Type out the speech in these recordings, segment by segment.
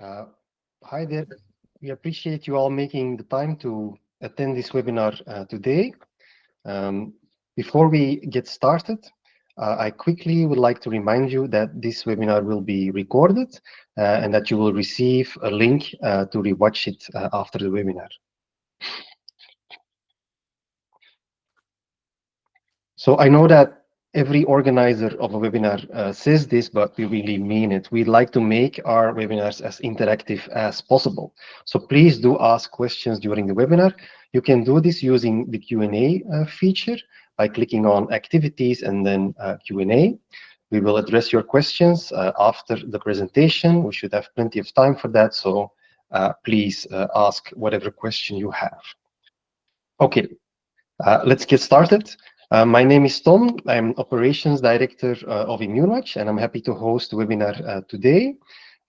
Uh, Hi there. We appreciate you all making the time to attend this webinar today. Um, Before we get started, I quickly would like to remind you that this webinar will be recorded and that you will receive a link to rewatch it after the webinar. So I know that every organizer of a webinar says this, but we really mean it. We'd like to make our webinars as interactive as possible. So please do ask questions during the webinar. You can do this using the Q&A feature by clicking on activities and then Q&A. We will address your questions after the presentation. We should have plenty of time for that. So please ask whatever question you have. Okay, let's get started. My name is Tom. I'm Operations Director of ImmuneWatch, and I'm happy to host the webinar today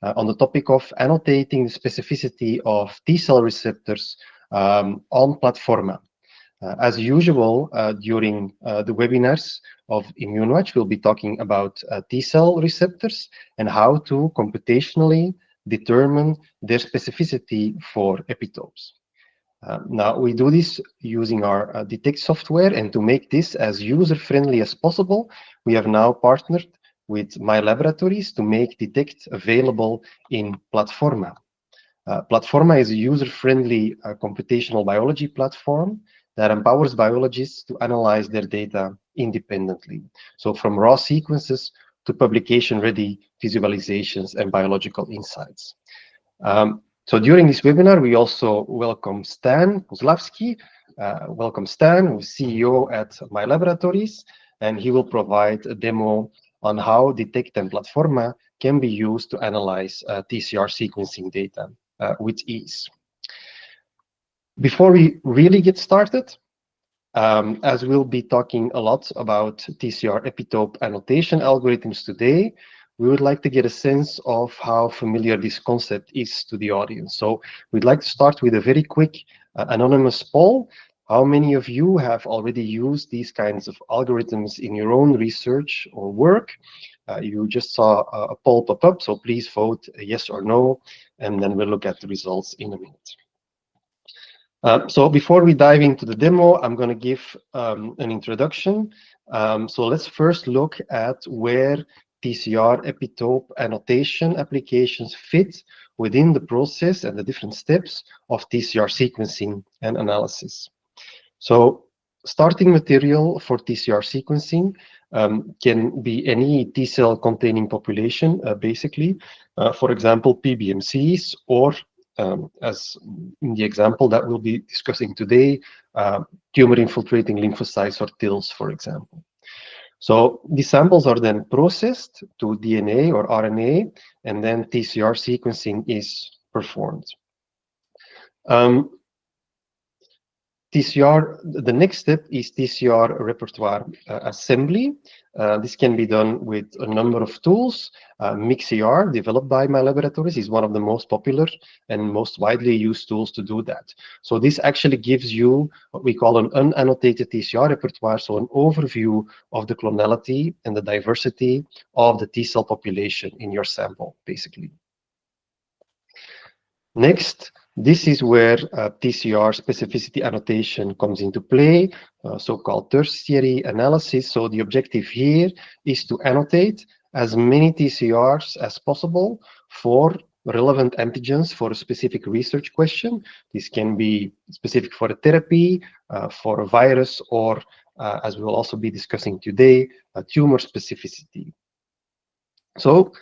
on the topic of annotating the specificity of T-cell receptors on Platforma. As usual, during the webinars of ImmuneWatch, we'll be talking about T-cell receptors and how to computationally determine their specificity for epitopes. Now, we do this using our DETECT software, and to make this as user-friendly as possible, we have now partnered with MiLaboratories to make DETECT available in Platforma. Platforma is a user-friendly computational biology platform that empowers biologists to analyze their data independently. So from raw sequences to publication-ready visualizations and biological insights. So during this webinar, we also welcome Stan Poslavsky. Welcome Stan, who's CEO at MiLaboratories, and he will provide a demo on how DETECT and Platforma can be used to analyze TCR sequencing data with ease. Before we really get started, as we'll be talking a lot about TCR-epitope annotation algorithms today, we would like to get a sense of how familiar this concept is to the audience. So we'd like to start with a very quick anonymous poll. How many of you have already used these kinds of algorithms in your own research or work? You just saw a poll pop up, so please vote yes or no, and then we'll look at the results in a minute. So before we dive into the demo, I'm going to give an introduction. So let's first look at where TCR-epitope annotation applications fit within the process and the different steps of TCR sequencing and analysis. So starting material for TCR sequencing can be any T-cell containing population, basically. For example, PBMCs, or as in the example that we'll be discussing today, tumor-infiltrating lymphocytes or TILs, for example. So these samples are then processed to DNA or RNA, and then TCR sequencing is performed. The next step is TCR repertoire assembly. This can be done with a number of tools. MixCR, developed by MiLaboratories, is one of the most popular and most widely used tools to do that. So this actually gives you what we call an unannotated TCR repertoire, so an overview of the clonality and the diversity of the T-cell population in your sample, basically. Next, this is where TCR specificity annotation comes into play, so-called tertiary analysis. So the objective here is to annotate as many TCRs as possible for relevant antigens for a specific research question. This can be specific for a therapy, for a virus, or, as we'll also be discussing today, a tumor specificity. So,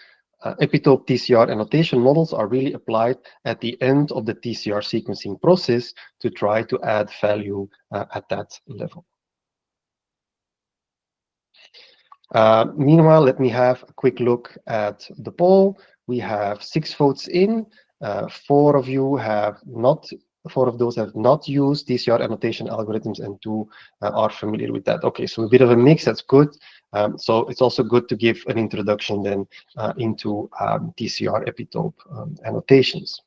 epitope TCR annotation models are really applied at the end of the TCR sequencing process to try to add value at that level. Meanwhile, let me have a quick look at the poll. We have 6 votes in. 4 of those have not used TCR annotation algorithms, and 2 are familiar with that. Okay, so a bit of a mix, that's good. So it's also good to give an introduction then into TCR epitope annotations.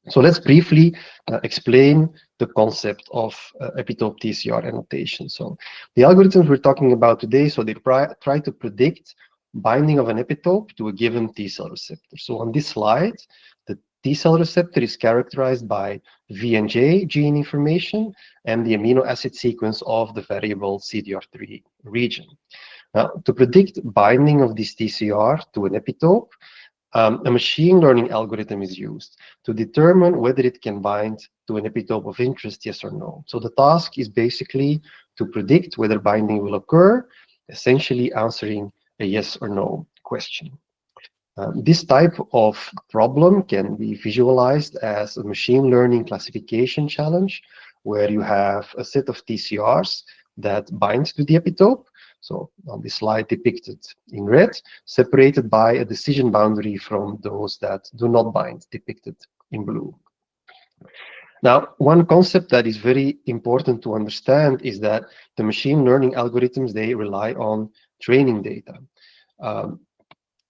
So let's briefly explain the concept of epitope TCR annotation. So the algorithms we're talking about today, so they try to predict binding of an epitope to a given T-cell receptor. So on this slide, the T cell receptor is characterized by V and J gene information and the amino acid sequence of the variable CDR3 region. Now, to predict binding of this TCR to an epitope, a machine learning algorithm is used to determine whether it can bind to an epitope of interest, yes or no. So the task is basically to predict whether binding will occur, essentially answering a yes or no question. This type of problem can be visualized as a machine learning classification challenge, where you have a set of TCRs that bind to the epitope. So on this slide depicted in red, separated by a decision boundary from those that do not bind, depicted in blue. Now, one concept that is very important to understand is that the machine learning algorithms, they rely on training data.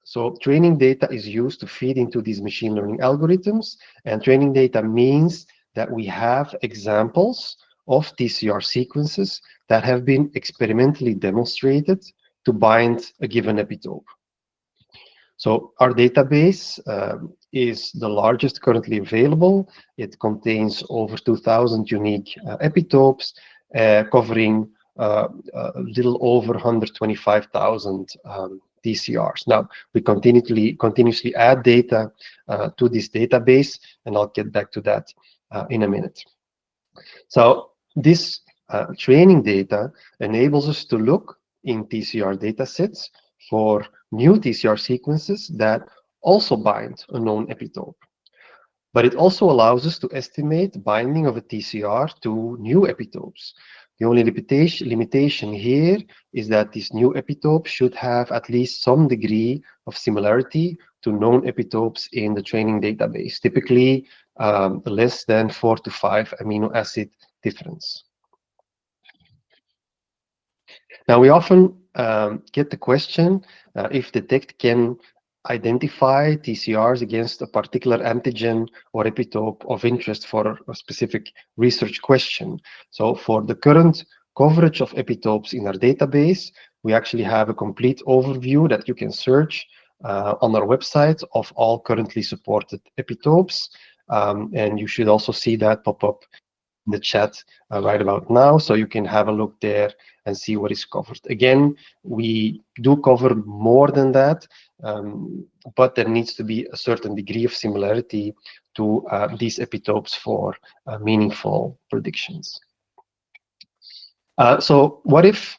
So training data is used to feed into these machine learning algorithms, and training data means that we have examples of TCR sequences that have been experimentally demonstrated to bind a given epitope. So our database is the largest currently available. It contains over 2,000 unique epitopes, covering a little over 125,000 TCRs. Now, we continuously add data to this database, and I'll get back to that in a minute. So this training data enables us to look in TCR datasets for new TCR sequences that also bind a known epitope. But it also allows us to estimate binding of a TCR to new epitopes. The only limitation here is that this new epitope should have at least some degree of similarity to known epitopes in the training database, typically less than 4 to 5 amino acid difference. Now, we often get the question if DETECT can identify TCRs against a particular antigen or epitope of interest for a specific research question. So for the current coverage of epitopes in our database, we actually have a complete overview that you can search on our website of all currently supported epitopes. And you should also see that pop up in the chat right about now, so you can have a look there and see what is covered. Again, we do cover more than that, but there needs to be a certain degree of similarity to these epitopes for meaningful predictions. So what if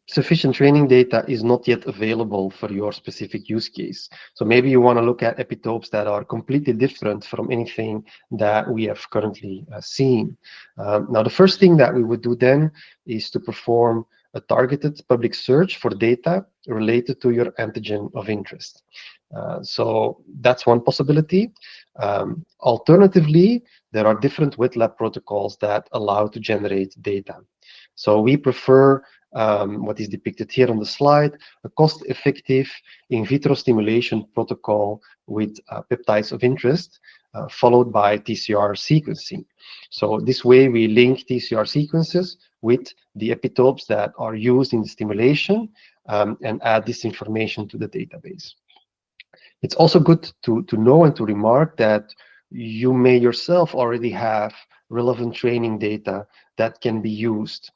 sufficient training data is not yet available for your specific use case? So maybe you want to look at epitopes that are completely different from anything that we have currently seen. Now, the first thing that we would do then is to perform a targeted public search for data related to your antigen of interest. So that's one possibility. Alternatively, there are different wet lab protocols that allow to generate data. So we prefer what is depicted here on the slide, a cost-effective in vitro stimulation protocol with peptides of interest, followed by TCR sequencing. So this way we link TCR sequences with the epitopes that are used in the stimulation and add this information to the database. It's also good to know and to remark that you may yourself already have relevant training data that can be used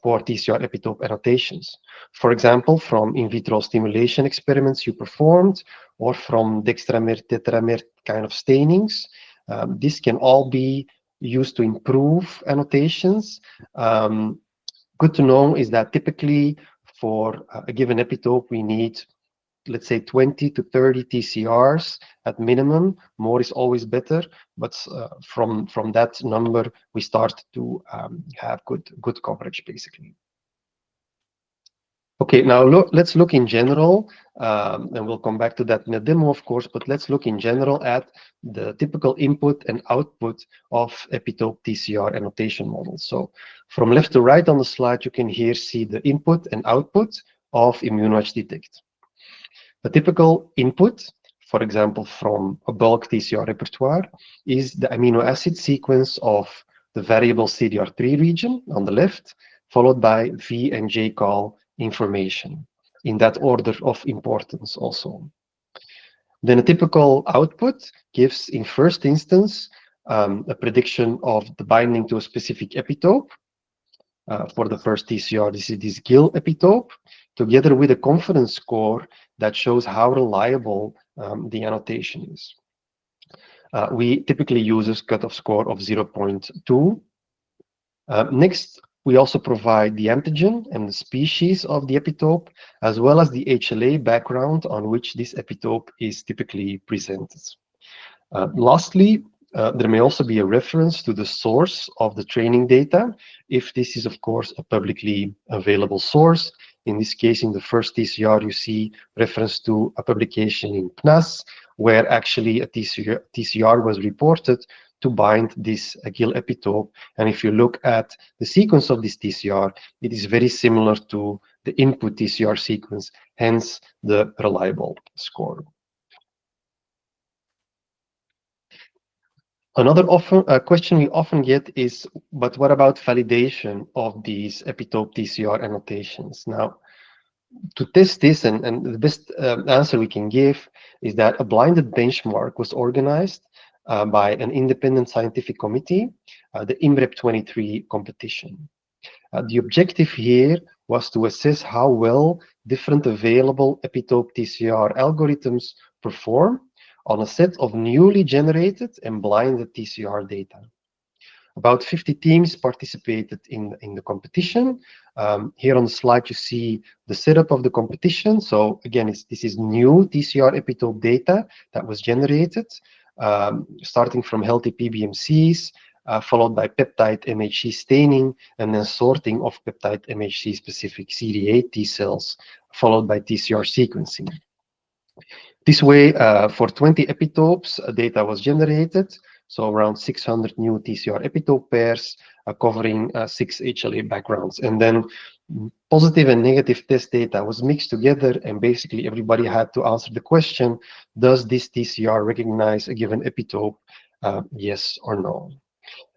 for TCR epitope annotations. For example, from in vitro stimulation experiments you performed, or from dextramer, tetramer kind of stainings. This can all be used to improve annotations. Good to know is that typically for a given epitope, we need, let's say, 20 to 30 TCRs at minimum. More is always better, but from that number, we start to have good coverage, basically. Okay, now let's look in general, and we'll come back to that in a demo, of course, but let's look in general at the typical input and output of epitope TCR annotation models. So from left to right on the slide, you can here see the input and output of ImmuneWatch DETECT. A typical input, for example, from a bulk TCR repertoire, is the amino acid sequence of the variable CDR3 region on the left, followed by V and J call information, in that order of importance also. Then a typical output gives, in first instance, a prediction of the binding to a specific epitope. For the first TCR, this is this GIL epitope, together with a confidence score that shows how reliable the annotation is. We typically use a cutoff score of 0.2. Next, we also provide the antigen and the species of the epitope, as well as the HLA background on which this epitope is typically presented. Lastly, there may also be a reference to the source of the training data, if this is, of course, a publicly available source. In this case, in the first TCR, you see reference to a publication in PNAS, where actually a TCR was reported to bind this GIL epitope. And if you look at the sequence of this TCR, it is very similar to the input TCR sequence, hence the reliable score. Another question we often get is, but what about validation of these epitope TCR annotations? Now, to test this, and the best answer we can give is that a blinded benchmark was organized by an independent scientific committee, the ImRep23 competition. The objective here was to assess how well different available epitope TCR algorithms perform on a set of newly generated and blinded TCR data. About 50 teams participated in the competition. Here on the slide, you see the setup of the competition. So again, this is new TCR epitope data that was generated, starting from healthy PBMCs, followed by peptide MHC staining, and then sorting of peptide MHC specific CD8 T cells, followed by TCR sequencing. This way, for 20 epitopes, data was generated, so around 600 new TCR epitope pairs covering 6 HLA backgrounds. And then positive and negative test data was mixed together, and basically everybody had to answer the question, does this TCR recognize a given epitope, yes or no?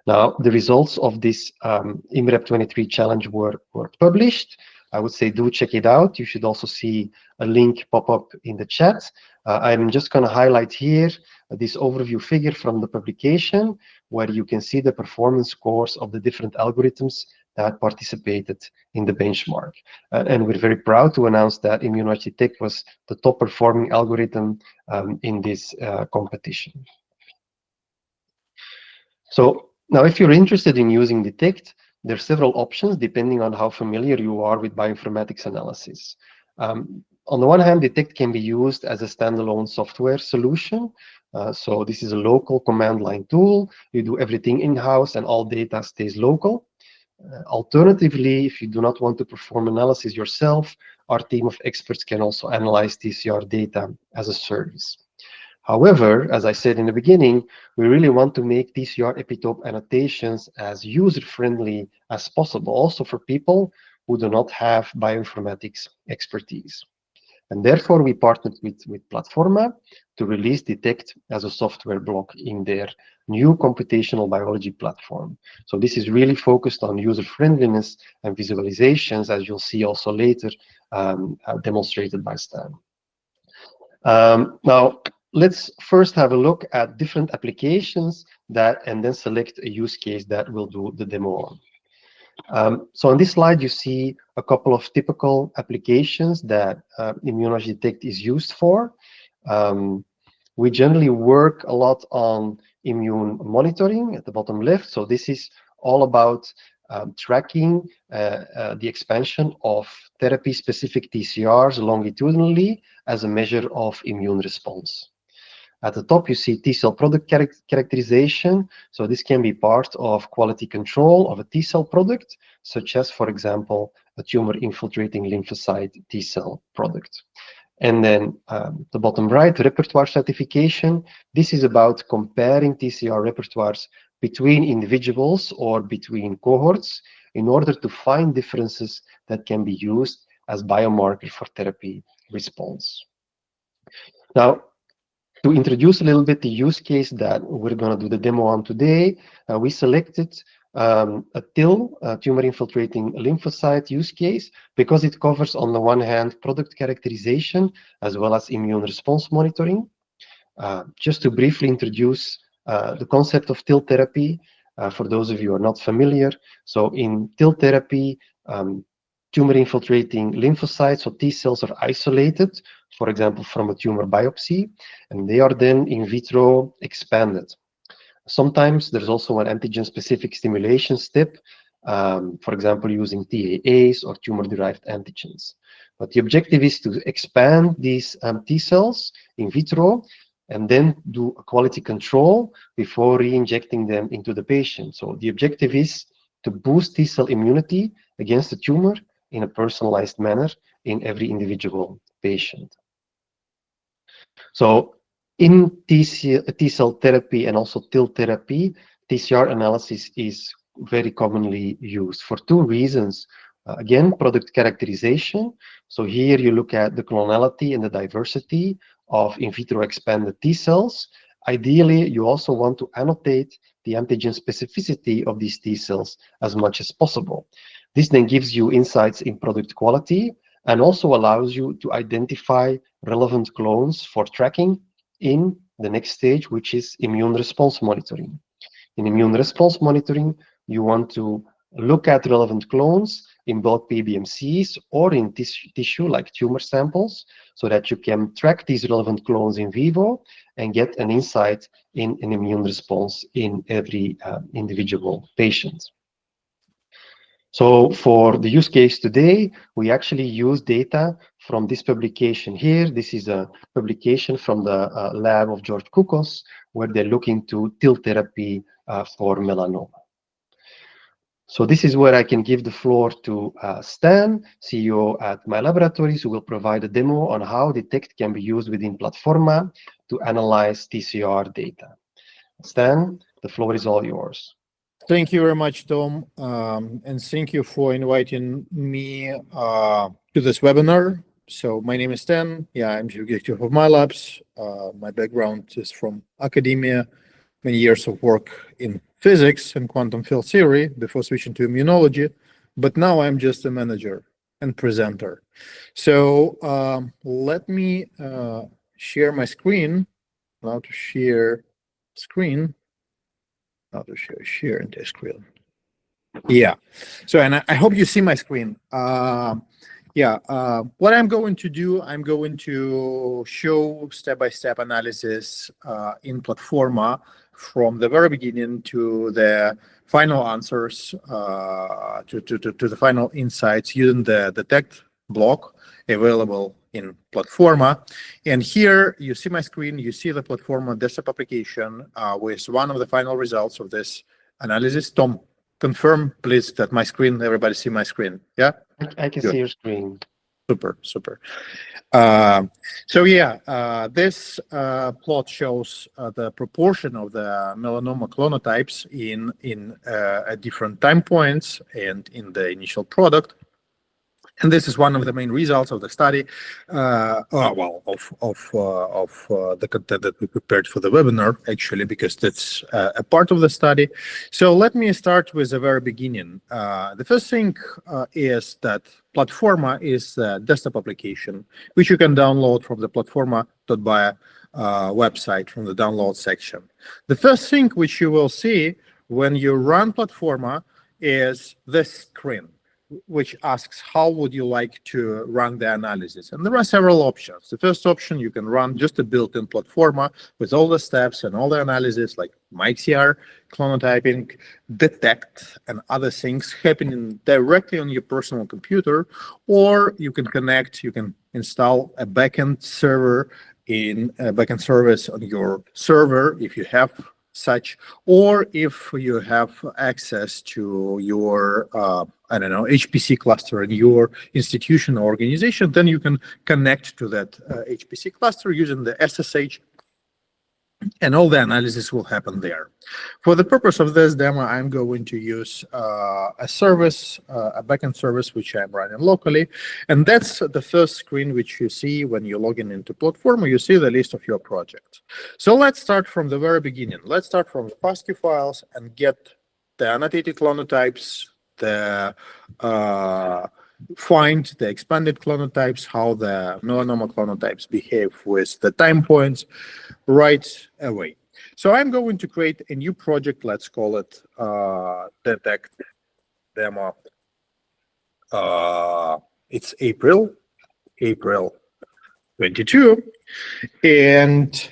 Now, the results of this ImRep23 challenge were published. I would say do check it out. You should also see a link pop up in the chat. I'm just going to highlight here this overview figure from the publication, where you can see the performance scores of the different algorithms that participated in the benchmark. And we're very proud to announce that ImmuneWatch DETECT was the top performing algorithm in this competition. So now, if you're interested in using DETECT, there are several options depending on how familiar you are with bioinformatics analysis. On the one hand, DETECT can be used as a standalone software solution. So this is a local command line tool. You do everything in-house and all data stays local. Alternatively, if you do not want to perform analysis yourself, our team of experts can also analyze TCR data as a service. However, as I said in the beginning, we really want to make TCR epitope annotations as user-friendly as possible, also for people who do not have bioinformatics expertise. And therefore, we partnered with Platforma to release DETECT as a software block in their new computational biology platform. So this is really focused on user-friendliness and visualizations, as you'll see also later demonstrated by Stan. Now, let's first have a look at different applications and then select a use case that we'll do the demo on. So on this slide, you see a couple of typical applications that ImmuneWatch DETECT is used for. We generally work a lot on immune monitoring at the bottom left. So this is all about tracking the expansion of therapy-specific TCRs longitudinally as a measure of immune response. At the top, you see T-cell product characterization. So this can be part of quality control of a T-cell product, such as, for example, a tumor-infiltrating lymphocyte T-cell product. And then the bottom right, repertoire stratification. This is about comparing TCR repertoires between individuals or between cohorts in order to find differences that can be used as biomarker for therapy response. Now, to introduce a little bit the use case that we're going to do the demo on today, we selected a TIL, tumor-infiltrating lymphocyte use case, because it covers, on the one hand, product characterization as well as immune response monitoring. Just to briefly introduce the concept of TIL therapy, for those of you who are not familiar. So in TIL therapy, tumor infiltrating lymphocytes or T cells are isolated, for example, from a tumor biopsy, and they are then in vitro expanded. Sometimes there's also an antigen-specific stimulation step, for example, using TAAs or tumor-derived antigens. But the objective is to expand these T cells in vitro and then do a quality control before re-injecting them into the patient. So the objective is to boost T cell immunity against the tumor in a personalized manner in every individual patient. So in T cell therapy and also TIL therapy, TCR analysis is very commonly used for two reasons. Again, product characterization. So here you look at the clonality and the diversity of in vitro expanded T cells. Ideally, you also want to annotate the antigen specificity of these T cells as much as possible. This then gives you insights in product quality and also allows you to identify relevant clones for tracking in the next stage, which is immune response monitoring. In immune response monitoring, you want to look at relevant clones in both PBMCs or in tissue like tumor samples so that you can track these relevant clones in vivo and get an insight in an immune response in every individual patient. So for the use case today, we actually use data from this publication here. This is a publication from the lab of George Kukos, where they're looking to TIL therapy for melanoma. So this is where I can give the floor to Stan, CEO at MiLaboratories, who will provide a demo on how DETECT can be used within Platforma to analyze TCR data. Stan, the floor is all yours. Thank you very much, Tom, and thank you for inviting me to this webinar. So my name is Stan. Yeah, I'm the executive of MiLabs. My background is from academia, many years of work in physics and quantum field theory before switching to immunology, but now I'm just a manager and presenter. So let me share my screen. How to share screen. How to share into screen. Yeah. So, and I hope you see my screen. What I'm going to do, I'm going to show step-by-step analysis in Platforma from the very beginning to the final answers, to the final insights using the DETECT block available in Platforma. And here you see my screen, you see the Platforma desktop application with one of the final results of this analysis. Tom, confirm please that my screen, everybody see my screen, yeah? I can see your screen. Super, super. This plot shows the proportion of the melanoma clonotypes in different time points and in the initial product. And this is one of the main results of the study, the content that we prepared for the webinar, actually, because that's a part of the study. So let me start with the very beginning. The first thing is that Platforma is a desktop application, which you can download from the platforma.bio website from the download section. The first thing which you will see when you run Platforma is this screen, which asks how would you like to run the analysis. And there are several options. The first option, you can run just a built-in Platforma with all the steps and all the analysis like MyTCR, clonotyping, DETECT, and other things happening directly on your personal computer. Or you can connect, you can install a backend server in a backend service on your server if you have such, or if you have access to your HPC cluster in your institution or organization, then you can connect to that HPC cluster using the SSH, and all the analysis will happen there. For the purpose of this demo, I'm going to use a service, a backend service, which I'm running locally. And that's the first screen which you see when you log in into Platforma. You see the list of your projects. So let's start from the very beginning. Let's start from the FASTQ files and get the annotated clonotypes, the find the expanded clonotypes, how the melanoma clonotypes behave with the time points right away. So I'm going to create a new project. Let's call it detect demo. It's April 22. And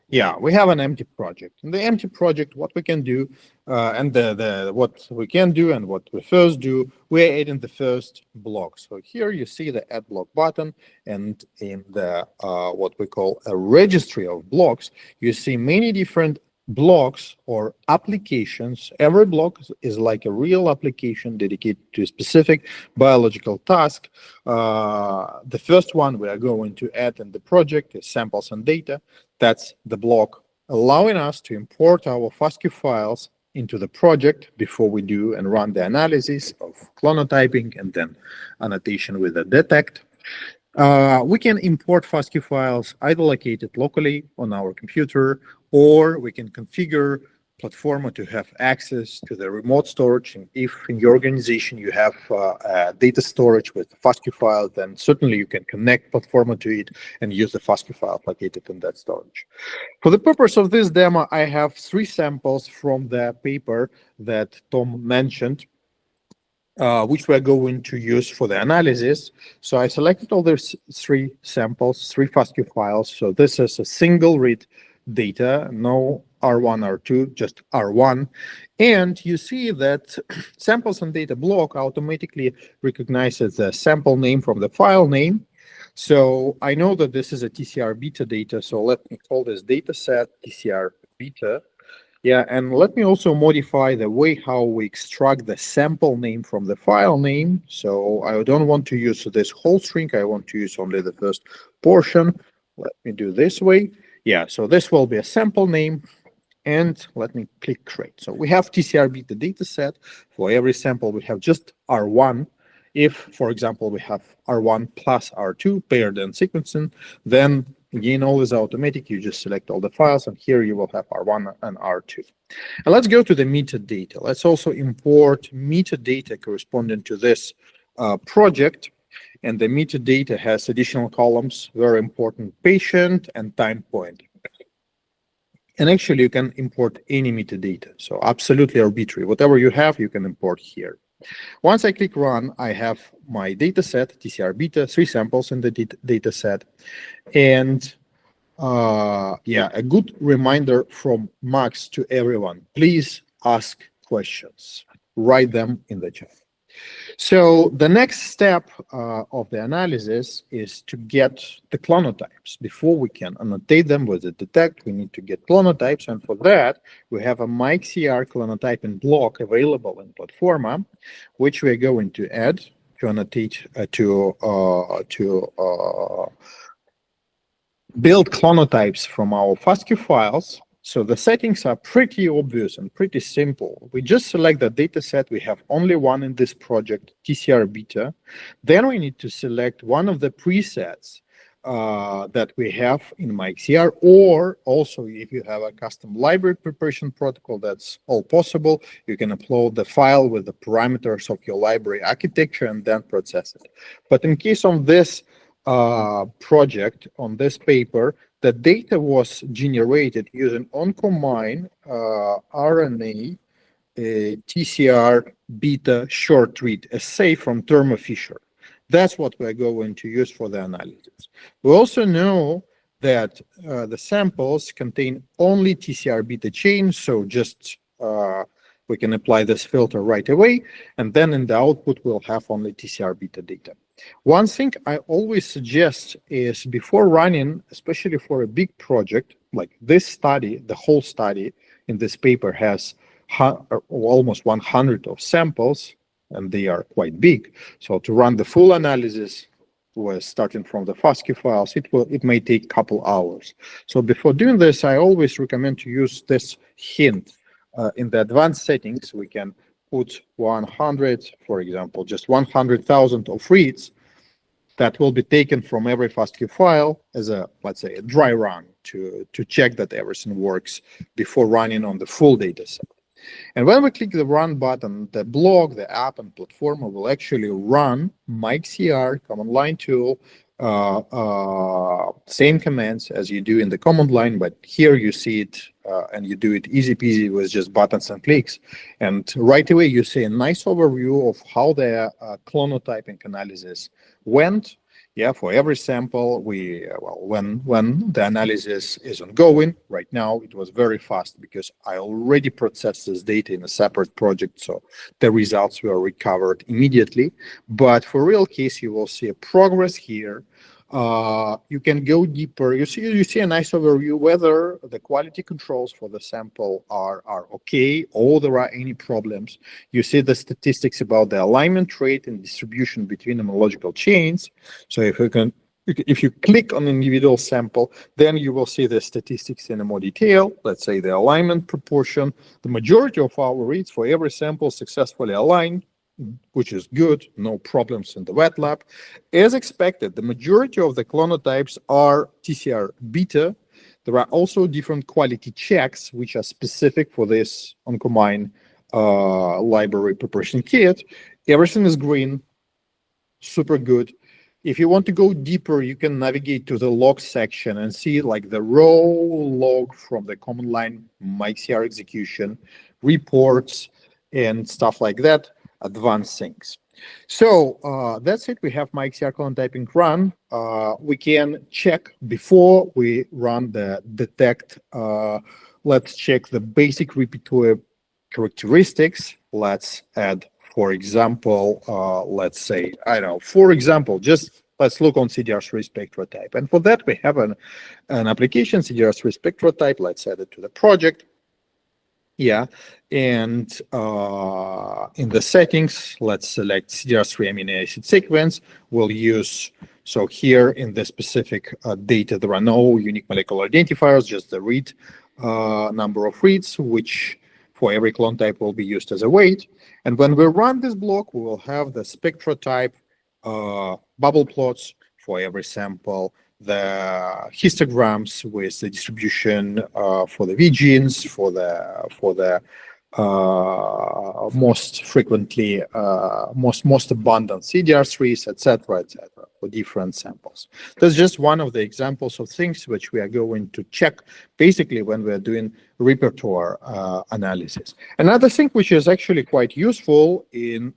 yeah, we have an empty project. In the empty project, what we can do, and what we can do and what we first do, we're adding the first block. So here you see the add block button, and in the what we call a registry of blocks, you see many different blocks or applications. Every block is like a real application dedicated to a specific biological task. The first one we are going to add in the project is samples and data. That's the block allowing us to import our FASTQ files into the project before we do and run the analysis of clonotyping and then annotation with the detect. We can import FASTQ files either located locally on our computer, or we can configure Platforma to have access to the remote storage. And if in your organization you have data storage with FASTQ file, then certainly you can connect Platforma to it and use the FASTQ file located in that storage. For the purpose of this demo, I have 3 samples from the paper that Tom mentioned, which we're going to use for the analysis. So I selected all those 3 samples, 3 FASTQ files. So this is a single read data, no R1, R2, just R1. And you see that samples and data block automatically recognizes the sample name from the file name. So I know that this is a TCR beta data. So let me call this data set TCR beta. Yeah, and let me also modify the way how we extract the sample name from the file name. So I don't want to use this whole string. I want to use only the first portion. Let me do this way. Yeah, so this will be a sample name. And let me click create. So we have TCR beta data set. For every sample, we have just R1. If, for example, we have R1 plus R2 paired and sequencing, then again, all is automatic. You just select all the files, and here you will have R1 and R2. And let's go to the metadata. Let's also import metadata corresponding to this project. And the metadata has additional columns, very important, patient and time point. And actually, you can import any metadata. So absolutely arbitrary. Whatever you have, you can import here. Once I click run, I have my data set, TCR beta, 3 samples in the data set. And yeah, a good reminder from Max to everyone, please ask questions. Write them in the chat. So the next step of the analysis is to get the clonotypes. Before we can annotate them with the detect, we need to get clonotypes. And for that, we have a MyCR clonotyping block available in Platforma, which we're going to add to annotate, build clonotypes from our FASTQ files. So the settings are pretty obvious and pretty simple. We just select the data set. We have only one in this project, TCR beta. Then we need to select one of the presets that we have in MyXCR, or also if you have a custom library preparation protocol, that's all possible. You can upload the file with the parameters of your library architecture and then process it. But in case of this project, on this paper, the data was generated using OnCombine RNA TCR beta short read assay from Thermo Fisher. That's what we're going to use for the analysis. We also know that the samples contain only TCR beta chains, so just we can apply this filter right away, and then in the output we'll have only TCR beta data. One thing I always suggest is before running, especially for a big project like this study, the whole study in this paper has almost 100 of samples, and they are quite big. So to run the full analysis, starting from the FASTQ files, it may take a couple hours. So before doing this, I always recommend to use this hint. In the advanced settings, we can put 100, for example, just 100,000 of reads that will be taken from every FASTQ file as a, let's say, a dry run to check that everything works before running on the full data set. And when we click the run button, the blog, the app, and Platforma will actually run MiCR command line tool, same commands as you do in the command line, but here you see it and you do it easy peasy with just buttons and clicks. And right away, you see a nice overview of how the clonotyping analysis went. Yeah, for every sample, when the analysis is ongoing, right now it was very fast because I already processed this data in a separate project, so the results were recovered immediately. But for real case, you will see a progress here. You can go deeper. You see a nice overview whether the quality controls for the sample are okay or there are any problems. You see the statistics about the alignment rate and distribution between homological chains. So if you click on an individual sample, then you will see the statistics in more detail. Let's say the alignment proportion. The majority of our reads for every sample successfully aligned, which is good, no problems in the wet lab. As expected, the majority of the clonotypes are TCR-beta. There are also different quality checks which are specific for this Oncomine library preparation kit. Everything is green, super good. If you want to go deeper, you can navigate to the log section and see like the raw log from the command line MiCR execution, reports, and stuff like that. Advanced things. So that's it. We have MiCR clonotyping run. We can check before we run the detect. Let's check the basic repertoire characteristics. Let's add, for example, let's say, I don't know, for example, just let's look on CDR3 spectrotype. And for that, we have an application, CDR3 spectrotype. Let's add it to the project. Yeah, and in the settings, let's select CDR3 amino acid sequence. We'll use, so here in the specific data, there are no unique molecular identifiers, just the read number of reads, which for every clone type will be used as a weight. And when we run this block, we will have the spectrotype bubble plots for every sample, the histograms with the distribution for the V genes, for the most frequently, most abundant CDR3s, etc., for different samples. That's just one of the examples of things which we are going to check basically when we are doing repertoire analysis. Another thing which is actually quite useful in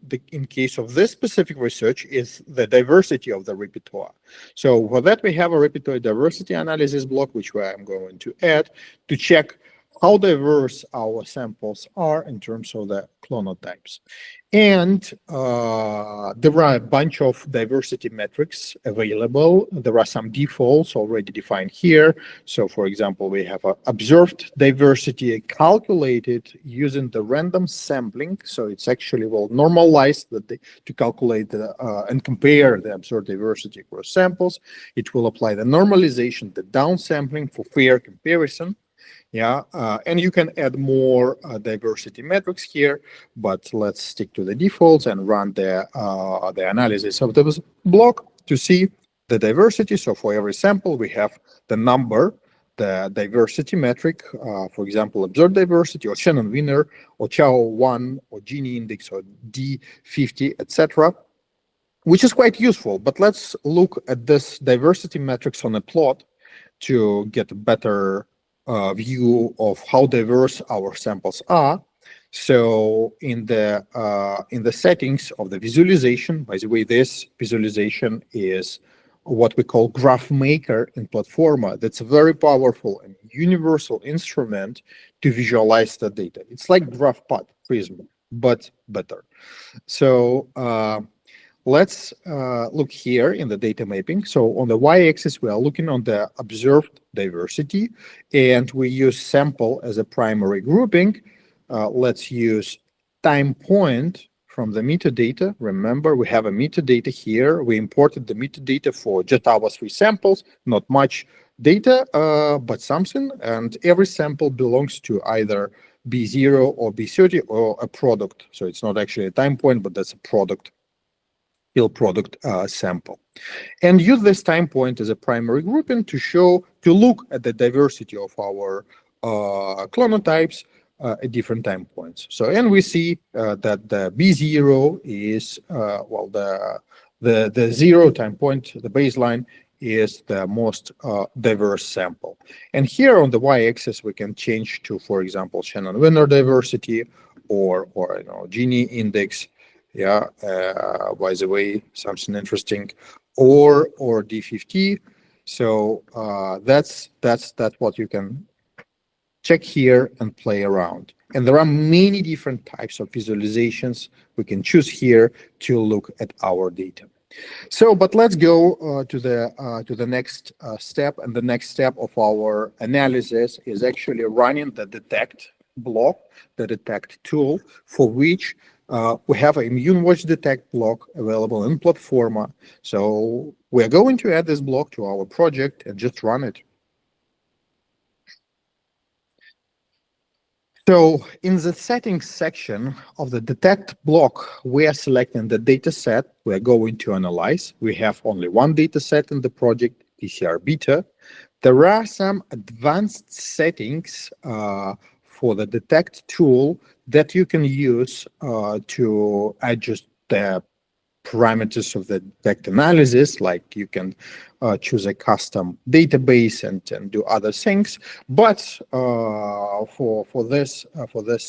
case of this specific research is the diversity of the repertoire. So for that, we have a repertoire diversity analysis block, which I'm going to add to check how diverse our samples are in terms of the clonotypes. And there are a bunch of diversity metrics available. There are some defaults already defined here. So for example, we have observed diversity calculated using the random sampling. So it's actually well normalized to calculate and compare the observed diversity across samples. It will apply the normalization, the downsampling for fair comparison. Yeah, and you can add more diversity metrics here, but let's stick to the defaults and run the analysis of this block to see the diversity. So for every sample, we have the number, the diversity metric, for example, observed diversity or Shannon Wiener or Chow1 or Gini index or D50, etc., which is quite useful. But let's look at this diversity metrics on a plot to get a better view of how diverse our samples are. So in the settings of the visualization, by the way, this visualization is what we call graph maker in Platforma. That's a very powerful and universal instrument to visualize the data. It's like GraphPad Prism, but better. So let's look here in the data mapping. So on the y-axis, we are looking on the observed diversity, and we use sample as a primary grouping. Let's use time point from the metadata. Remember, we have a metadata here. We imported the metadata for just our 3 samples, not much data, but something. And every sample belongs to either B0 or B30 or a product. So it's not actually a time point, but that's a product. Product sample, and use this time point as a primary grouping to look at the diversity of our clonotypes at different time points. So, and we see that the B0 is, well, the 0 time point, the baseline, is the most diverse sample. And here on the y-axis, we can change to, for example, Shannon-Winner diversity or Gini index. Yeah, by the way, something interesting, or D50. So that's what you can check here and play around. And there are many different types of visualizations we can choose here to look at our data. So, but let's go to the next step, and the next step of our analysis is actually running the DETECT block, the DETECT tool, for which we have an ImmuneWatch DETECT block available in Platforma. So we're going to add this block to our project and just run it. So in the settings section of the DETECT block, we are selecting the data set we're going to analyze. We have only one data set in the project, TCR-beta. There are some advanced settings for the DETECT tool that you can use to adjust the parameters of the DETECT analysis, like you can choose a custom database and do other things. But for this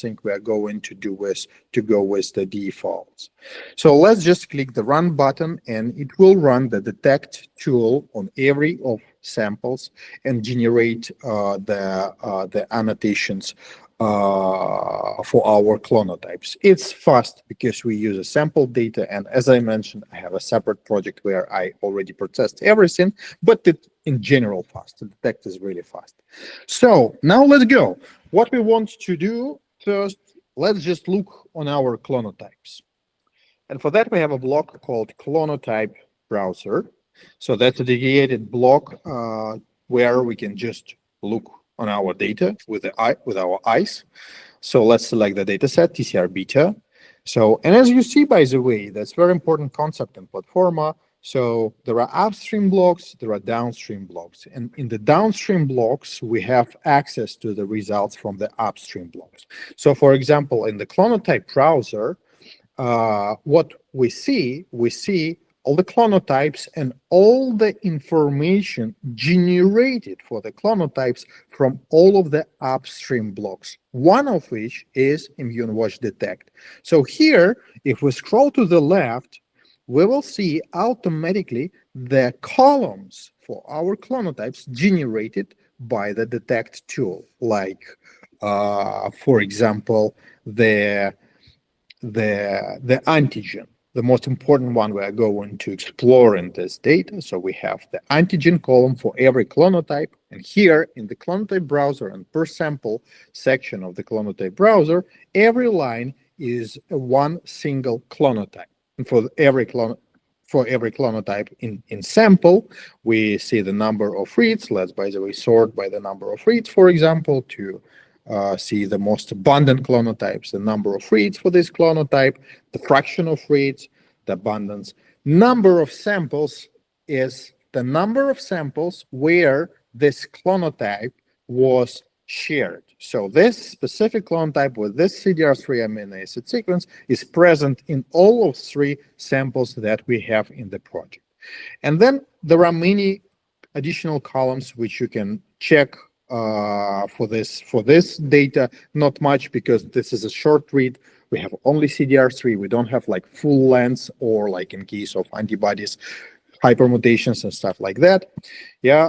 thing, we are going to go with the defaults. So let's just click the run button, and it will run the DETECT tool on every of samples and generate the annotations for our clonotypes. It's fast because we use a sample data, and as I mentioned, I have a separate project where I already processed everything, but it in general fast. The DETECT is really fast. So now let's go. What we want to do first, let's just look on our clonotypes. And for that, we have a block called clonotype browser. So that's a dedicated block where we can just look on our data with our eyes. So let's select the data set, TCR-beta. So, and as you see, by the way, that's very important concept in Platforma. So there are upstream blocks, there are downstream blocks. And in the downstream blocks, we have access to the results from the upstream blocks. So for example, in the clonotype browser, what we see all the clonotypes and all the information generated for the clonotypes from all of the upstream blocks, one of which is ImmuneWatch DETECT. So here, if we scroll to the left, we will see automatically the columns for our clonotypes generated by the DETECT tool, like, for example, the antigen. The most important one we are going to explore in this data. So we have the antigen column for every clonotype. And here in the clonotype browser and per sample section of the clonotype browser, every line is one single clonotype. And for every clonotype in sample, we see the number of reads. Let's, by the way, sort by the number of reads, for example, to see the most abundant clonotypes, the number of reads for this clonotype, the fraction of reads, the abundance. Number of samples is the number of samples where this clonotype was shared. So this specific clonotype with this CDR3 amino acid sequence is present in all of 3 samples that we have in the project. And then there are many additional columns which you can check for this data. Not much, because this is a short read. We have only CDR3. We don't have like full length, or like in case of antibodies, hypermutations and stuff like that. Yeah,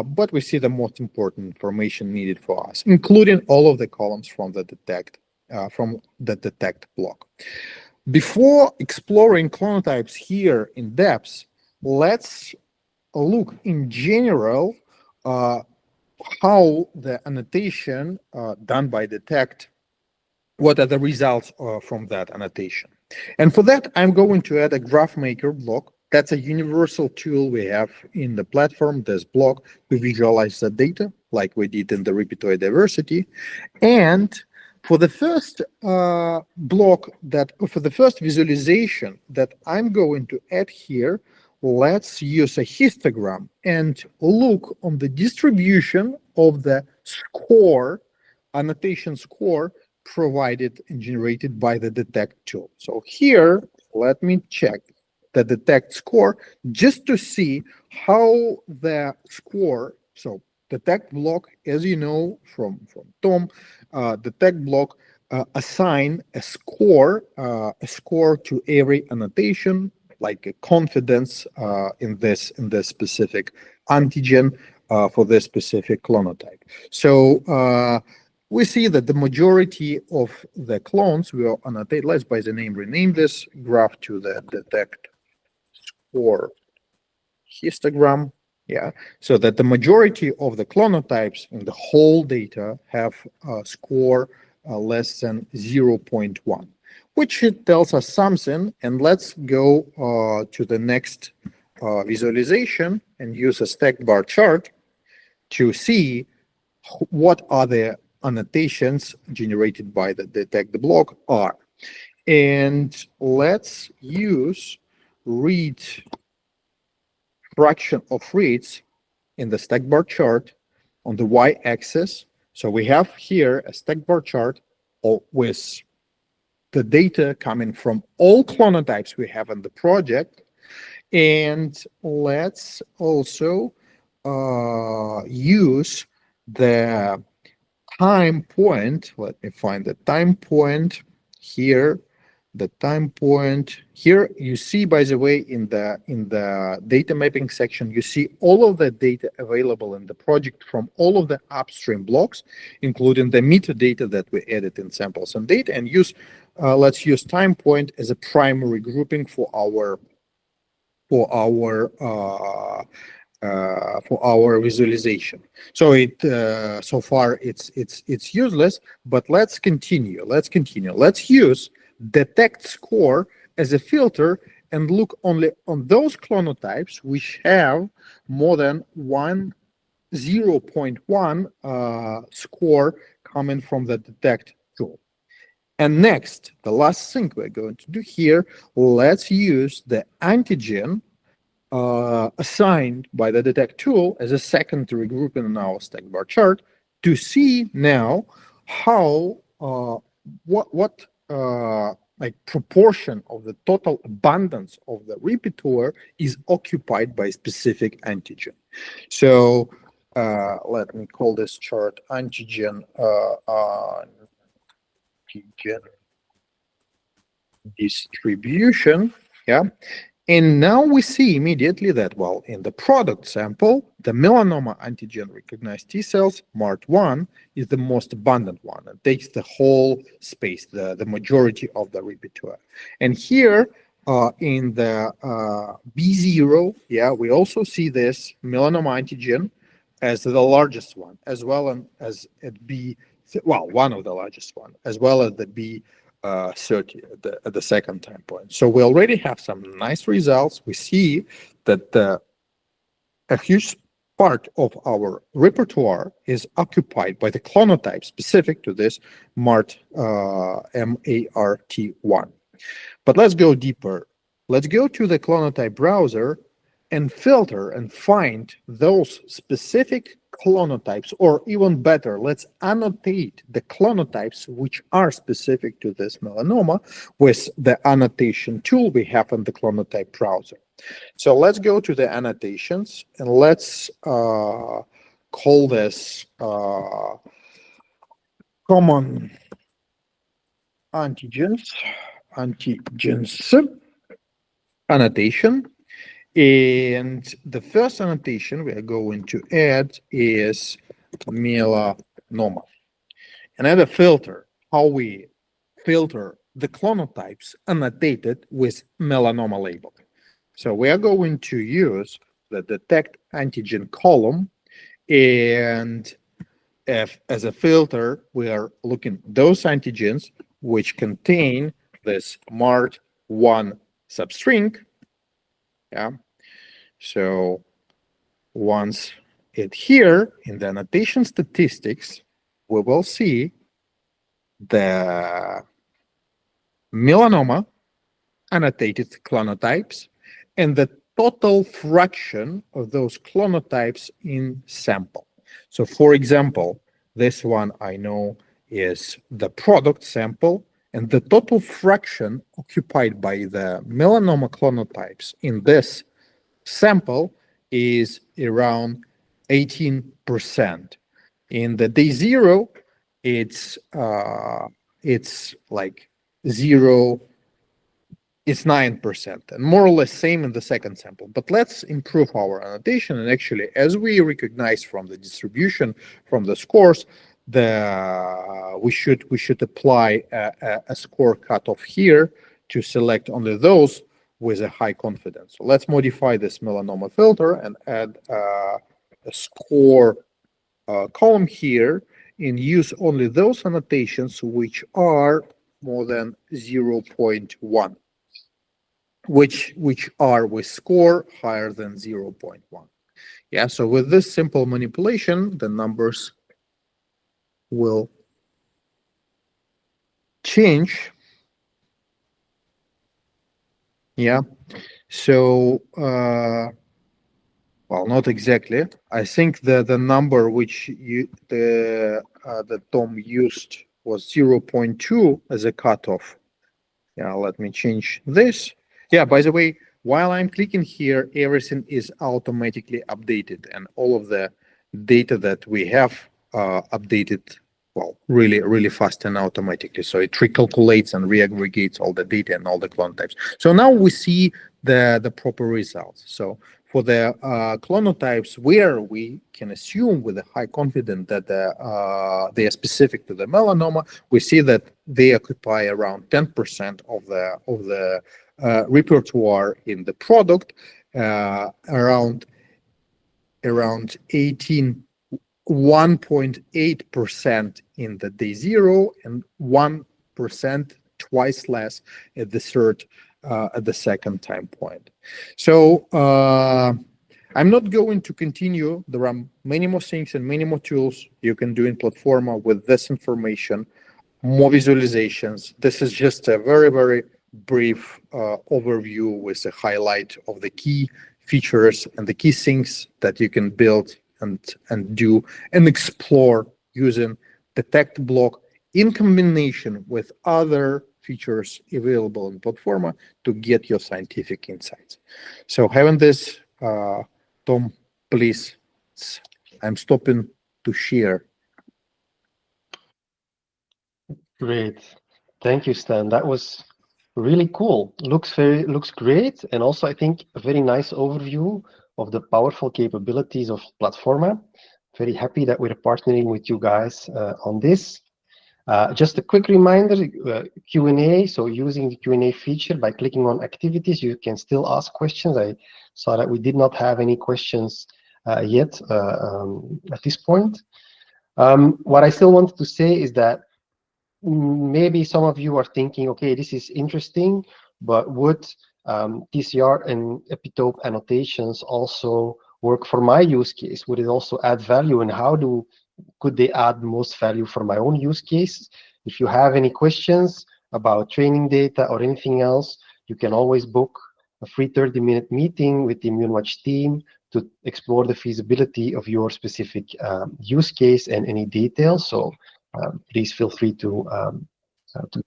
but we see the most important information needed for us, including all of the columns from the DETECT block. Before exploring clonotypes here in depth, let's look in general how the annotation done by DETECT, what are the results from that annotation. And for that, I'm going to add a graph maker block. That's a universal tool we have in the platform, this block, to visualize the data like we did in the repertoire diversity. And for the first for the first visualization that I'm going to add here, let's use a histogram and look on the distribution of the score annotation score provided and generated by the DETECT tool. So here, let me check the DETECT score just to see how the score, so DETECT block, as you know from Tom, DETECT block assign a score to every annotation, like a confidence in this specific antigen for this specific clonotype. So we see that the majority of the clones will annotate. Let's by the name rename this graph to the DETECT score histogram. Yeah, so that the majority of the clonotypes in the whole data have a score less than 0.1, which tells us something. And let's go to the next visualization and use a stacked bar chart to see what are the annotations generated by the DETECT block are. And let's use read fraction of reads in the stack bar chart on the y-axis. So we have here a stack bar chart with the data coming from all clonotypes we have in the project. And let's also use the time point. Let me find the time point here. The time point here, you see, by the way, in the data mapping section, you see all of the data available in the project from all of the upstream blocks, including the metadata that we added in samples and data, and let's use time point as a primary grouping for our visualization. So so far it's useless, but let's continue. Let's use DETECT score as a filter and look only on those clonotypes which have more than 0.1 score coming from the DETECT tool. And next, the last thing we're going to do here, let's use the antigen assigned by the DETECT tool as a secondary grouping in our stack bar chart to see now how what like proportion of the total abundance of the repertoire is occupied by specific antigen. So let me call this chart antigen distribution. Yeah. And now we see immediately that, well, in the product sample, the melanoma antigen recognized T cells, MART1, is the most abundant one. It takes the whole space, the majority of the repertoire. And here in the B0, yeah, we also see this melanoma antigen as the largest one, as well as at B, well, one of the largest one, as well as the B 30 at the second time point. So we already have some nice results. We see that a huge part of our repertoire is occupied by the clonotype specific to this MART1. But let's go deeper. Let's go to the clonotype browser and filter and find those specific clonotypes, or even better, let's annotate the clonotypes which are specific to this melanoma with the annotation tool we have in the clonotype browser. So let's go to the annotations and let's call this common antigens annotation. And the first annotation we are going to add is melanoma. And add a filter, how we filter the clonotypes annotated with melanoma label. So we are going to use the DETECT antigen column, and as a filter, we are looking those antigens which contain this MART1 substring. Yeah. So once it here in the annotation statistics, we will see the melanoma annotated clonotypes and the total fraction of those clonotypes in sample. So for example, This one I know is the product sample, and the total fraction occupied by the melanoma clonotypes in this sample is around 18%. In the day zero, it's like it's 9%, and more or less same in the second sample. But let's improve our annotation, and actually, as we recognize from the distribution, from the scores, we should apply a score cutoff here to select only those with a high confidence. So let's modify this melanoma filter and add a score column here, and use only those annotations which are more than 0.1. which are with score higher than 0.1. Yeah, so with this simple manipulation, the numbers will change. Yeah, so well, not exactly. I think the number which that Tom used was 0.2 as a cutoff. Yeah, let me change this. Yeah, by the way, while I'm clicking here, everything is automatically updated, and all of the data that we have updated, well, really fast and automatically. So it recalculates and reaggregates all the data and all the clone types. So now we see the proper results. So for the clonotypes where we can assume with a high confidence that they are specific to the melanoma, we see that they occupy around 10% of the repertoire in the product, around 1.8% in the day zero, and 1%, twice less at the second time point. So I'm not going to continue. There are many more things and many more tools you can do in Platforma with this information, more visualizations. This is just a very brief overview with a highlight of the key features and the key things that you can build and do and explore using DETECT block in combination with other features available in Platforma to get your scientific insights. So having this, Tom, please, I'm stopping to share. Great. Thank you, Stan. That was really cool. Looks great, and also I think a very nice overview of the powerful capabilities of Platforma. Very happy that we're partnering with you guys on this. Just a quick reminder, Q&A. So using the Q&A feature, by clicking on activities, you can still ask questions. I saw that we did not have any questions yet at this point. What I still wanted to say is that maybe some of you are thinking, okay, this is interesting, but would TCR and epitope annotations also work for my use case? Would it also add value, and how could they add most value for my own use case? If you have any questions about training data or anything else, you can always book a free 30-minute meeting with the ImmuneWatch team to explore the feasibility of your specific use case and any details. So please feel free to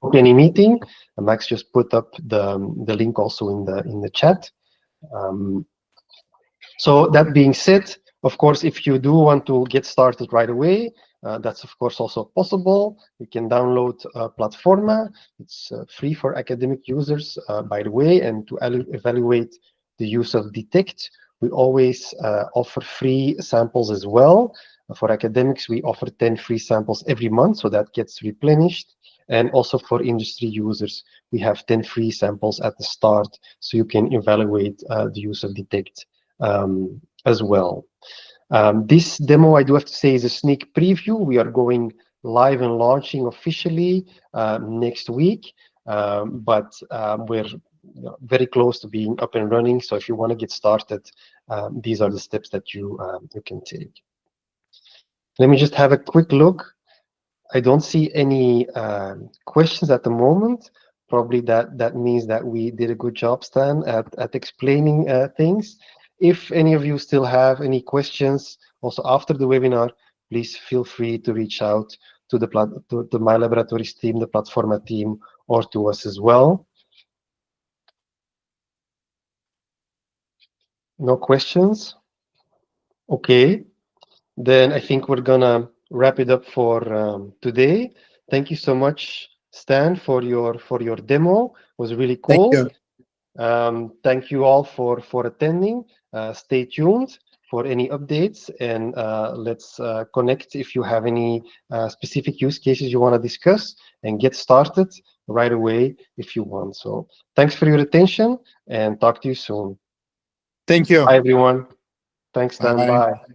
book any meeting. Max just put up the link also in the chat. So that being said, of course, if you do want to get started right away, that's of course also possible. You can download Platforma. It's free for academic users, by the way, and to evaluate the use of DETECT, we always offer free samples as well. For academics, we offer 10 free samples every month, so that gets replenished. And also for industry users, we have 10 free samples at the start, so you can evaluate the use of DETECT as well. This demo, I do have to say, is a sneak preview. We are going live and launching officially next week, but we're very close to being up and running. So if you want to get started, these are the steps that you can take. Let me just have a quick look. I don't see any questions at the moment. Probably that means that we did a good job, Stan, at explaining things. If any of you still have any questions, also after the webinar, please feel free to reach out to the MiLaboratories team, the Platforma team, or to us as well. No questions? Okay, then I think we're gonna wrap it up for today. Thank you so much, Stan, for your demo. It was really Thank cool. you. Thank you all for attending. Stay tuned for any updates, and let's connect if you have any specific use cases you want to discuss, and get started right away if you want. So thanks for your attention, and talk to you soon. Thank you. Bye, everyone. Thanks, Dan. Bye. Bye.